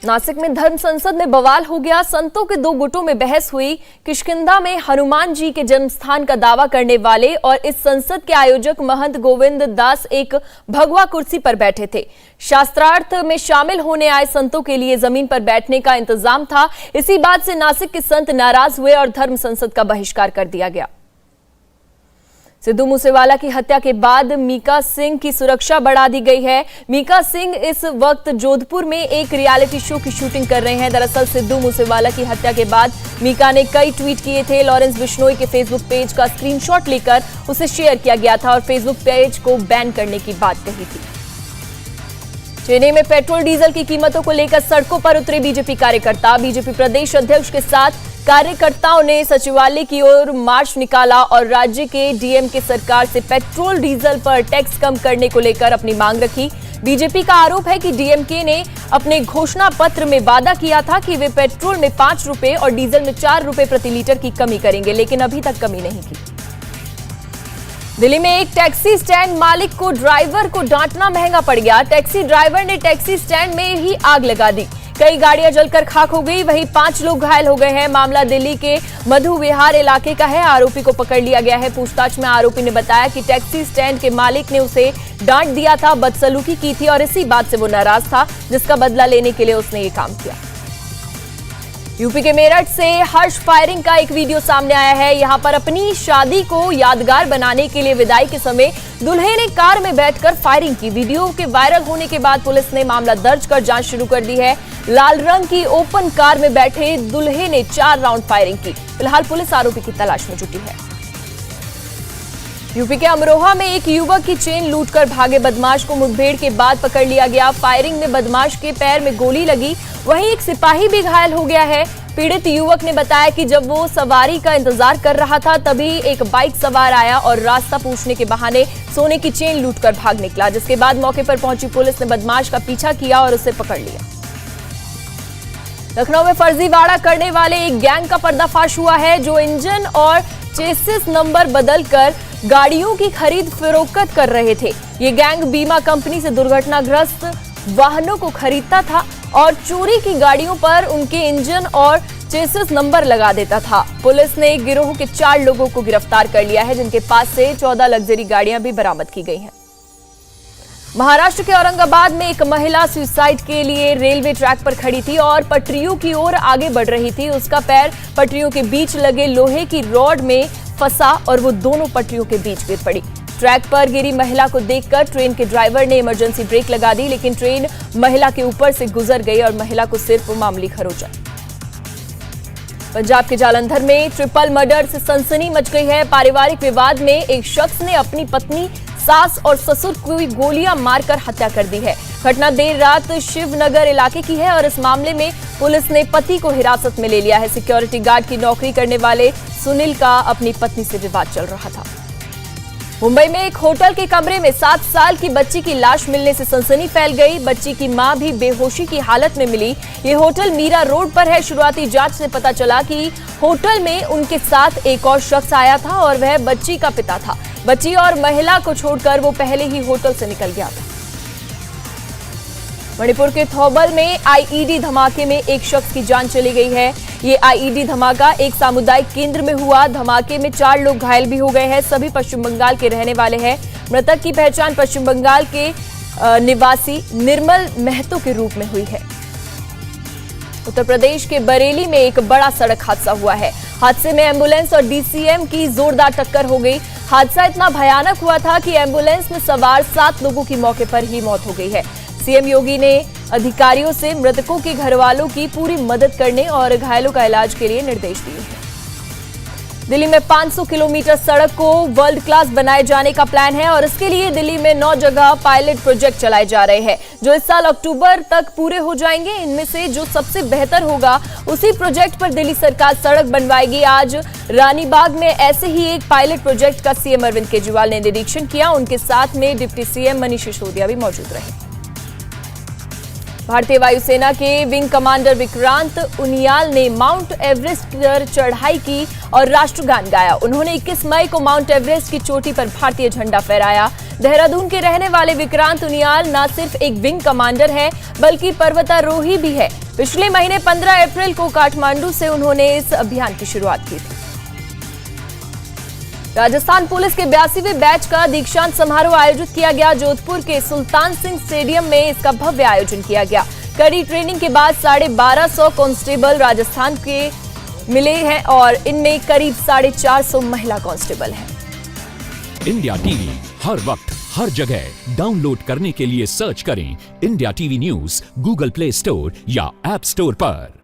नासिक में धर्म संसद में बवाल हो गया। संतों के दो गुटों में बहस हुई। किष्किंधा में हनुमान जी के जन्म स्थान का दावा करने वाले और इस संसद के आयोजक महंत गोविंद दास एक भगवा कुर्सी पर बैठे थे। शास्त्रार्थ में शामिल होने आए संतों के लिए जमीन पर बैठने का इंतजाम था। इसी बात से नासिक के संत नाराज हुए और धर्म संसद का बहिष्कार कर दिया गया। सिद्धू मूसेवाला की हत्या के बाद मीका सिंह की सुरक्षा बढ़ा दी गई है। मीका सिंह इस वक्त जोधपुर में एक रियलिटी शो की शूटिंग कर रहे हैं। दरअसल सिद्धू मूसेवाला की हत्या के बाद मीका ने कई ट्वीट किए थे। लॉरेंस बिश्नोई के फेसबुक पेज का स्क्रीनशॉट लेकर उसे शेयर किया गया था और फेसबुक पेज को बैन करने की बात कही थी। चेन्नई में पेट्रोल डीजल की कीमतों को लेकर सड़कों पर उतरे बीजेपी कार्यकर्ता। बीजेपी प्रदेश अध्यक्ष के साथ कार्यकर्ताओं ने सचिवालय की ओर मार्च निकाला और राज्य के डीएम के सरकार से पेट्रोल डीजल पर टैक्स कम करने को लेकर अपनी मांग रखी। बीजेपी का आरोप है कि डीएमके ने अपने घोषणा पत्र में वादा किया था कि वे पेट्रोल में 5 रुपए और डीजल में 4 रुपए प्रति लीटर की कमी करेंगे, लेकिन अभी तक कमी नहीं की। दिल्ली में एक टैक्सी स्टैंड मालिक को ड्राइवर को डांटना महंगा पड़ गया। टैक्सी ड्राइवर ने टैक्सी स्टैंड में ही आग लगा दी। कई गाड़ियां जलकर खाक हो गई। वहीं 5 लोग घायल हो गए हैं। मामला दिल्ली के मधु विहार इलाके का है। आरोपी को पकड़ लिया गया है। पूछताछ में आरोपी ने बताया कि टैक्सी स्टैंड के मालिक ने उसे डांट दिया था, बदसलूकी की थी और इसी बात से वो नाराज था, जिसका बदला लेने के लिए उसने ये काम किया। यूपी के मेरठ से हर्ष फायरिंग का एक वीडियो सामने आया है। यहां पर अपनी शादी को यादगार बनाने के लिए विदाई के समय दूल्हे ने कार में बैठकर फायरिंग की। वीडियो के वायरल होने के बाद पुलिस ने मामला दर्ज कर जांच शुरू कर दी है। लाल रंग की ओपन कार में बैठे दूल्हे ने 4 राउंड फायरिंग की। फिलहाल पुलिस आरोपी की तलाश में जुटी है। यूपी के अमरोहा में एक युवक की चेन लूटकर भागे बदमाश को मुठभेड़ के बाद पकड़ लिया गया। फायरिंग में बदमाश के पैर में गोली लगी। वहीं एक सिपाही भी घायल हो गया है। पीड़ित युवक ने बताया कि जब वो सवारी का इंतजार कर रहा था तभी एक बाइक सवार आया और रास्ता पूछने के बहाने सोने की चेन लूटकर भाग निकला, जिसके बाद मौके पर पहुंची पुलिस ने बदमाश का पीछा किया और उसे पकड़ लिया। लखनऊ में फर्जीवाड़ा करने वाले एक गैंग का पर्दाफाश हुआ है, जो इंजन और चेसिस नंबर बदलकर गाड़ियों की खरीद फरोख्त कर रहे थे। ये गैंग बीमा कंपनी से दुर्घटनाग्रस्त वाहनों को खरीदता था और चोरी की गाड़ियों पर उनके इंजन और चेसिस नंबर लगा देता था। पुलिस ने गिरोह के 4 लोगों को गिरफ्तार कर लिया है, जिनके पास से 14 लग्जरी गाड़ियां भी बरामद की गई हैं। महाराष्ट्र के औरंगाबाद में एक महिला सुसाइड के लिए रेलवे ट्रैक पर खड़ी थी और पटरियों की ओर आगे बढ़ रही थी। उसका पैर पटरियों के बीच लगे लोहे की रॉड में फंसा और वो दोनों पटरियों के बीच गिर पड़ी। ट्रैक पर गिरी महिला को देखकर ट्रेन के ड्राइवर ने इमरजेंसी ब्रेक लगा दी, लेकिन ट्रेन महिला के ऊपर से गुजर गई और महिला को सिर्फ मामूली खरोंच आई। पंजाब के जालंधर में ट्रिपल मर्डर से सनसनी मच गई है। पारिवारिक विवाद में एक शख्स ने अपनी पत्नी, सास और ससुर को गोलियां मारकर हत्या कर दी है। घटना देर रात शिवनगर इलाके की है और इस मामले में पुलिस ने पति को हिरासत में ले लिया है। सिक्योरिटी गार्ड की नौकरी करने वाले सुनील का अपनी पत्नी से विवाद चल रहा था। मुंबई में एक होटल के कमरे में 7 साल की बच्ची की लाश मिलने से सनसनी फैल गई। बच्ची की मां भी बेहोशी की हालत में मिली। ये होटल मीरा रोड पर है। शुरुआती जांच से पता चला कि होटल में उनके साथ एक और शख्स आया था और वह बच्ची का पिता था। बच्ची और महिला को छोड़कर वो पहले ही होटल से निकल गया था। मणिपुर के थौबल में आईईडी धमाके में एक शख्स की जान चली गई है। ये आईईडी धमाका एक सामुदायिक केंद्र में हुआ। धमाके में 4 लोग घायल भी हो गए हैं। सभी पश्चिम बंगाल के रहने वाले हैं। मृतक की पहचान पश्चिम बंगाल के निवासी निर्मल महतो के रूप में हुई है। उत्तर प्रदेश के बरेली में एक बड़ा सड़क हादसा हुआ है। हादसे में एम्बुलेंस और डीसीएम की जोरदार टक्कर हो गई। हादसा इतना भयानक हुआ था कि एम्बुलेंस में सवार 7 लोगों की मौके पर ही मौत हो गई है। सीएम योगी ने अधिकारियों से मृतकों के घरवालों की पूरी मदद करने और घायलों का इलाज के लिए निर्देश दिए हैं। दिल्ली में 500 किलोमीटर सड़क को वर्ल्ड क्लास बनाए जाने का प्लान है और इसके लिए दिल्ली में 9 जगह पायलट प्रोजेक्ट चलाए जा रहे हैं, जो इस साल अक्टूबर तक पूरे हो जाएंगे। इनमें से जो सबसे बेहतर होगा उसी प्रोजेक्ट पर दिल्ली सरकार सड़क बनवाएगी। आज रानीबाग में ऐसे ही एक पायलट प्रोजेक्ट का सीएम अरविंद केजरीवाल ने निरीक्षण किया। उनके साथ में डिप्टी सीएम मनीष सिसोदिया भी मौजूद रहे। भारतीय वायुसेना के विंग कमांडर विक्रांत उनियाल ने माउंट एवरेस्ट पर चढ़ाई की और राष्ट्रगान गाया। उन्होंने 21 मई को माउंट एवरेस्ट की चोटी पर भारतीय झंडा फहराया। देहरादून के रहने वाले विक्रांत उनियाल न सिर्फ एक विंग कमांडर है बल्कि पर्वतारोही भी है। पिछले महीने 15 अप्रैल को काठमांडू से उन्होंने इस अभियान की शुरुआत की थी। राजस्थान पुलिस के 82वें बैच का दीक्षांत समारोह आयोजित किया गया। जोधपुर के सुल्तान सिंह स्टेडियम में इसका भव्य आयोजन किया गया। कड़ी ट्रेनिंग के बाद 1250 कांस्टेबल राजस्थान के मिले हैं और इनमें करीब 450 महिला कांस्टेबल हैं। इंडिया टीवी हर वक्त हर जगह डाउनलोड करने के लिए सर्च करें India TV news Google play store या ऐप स्टोर पर।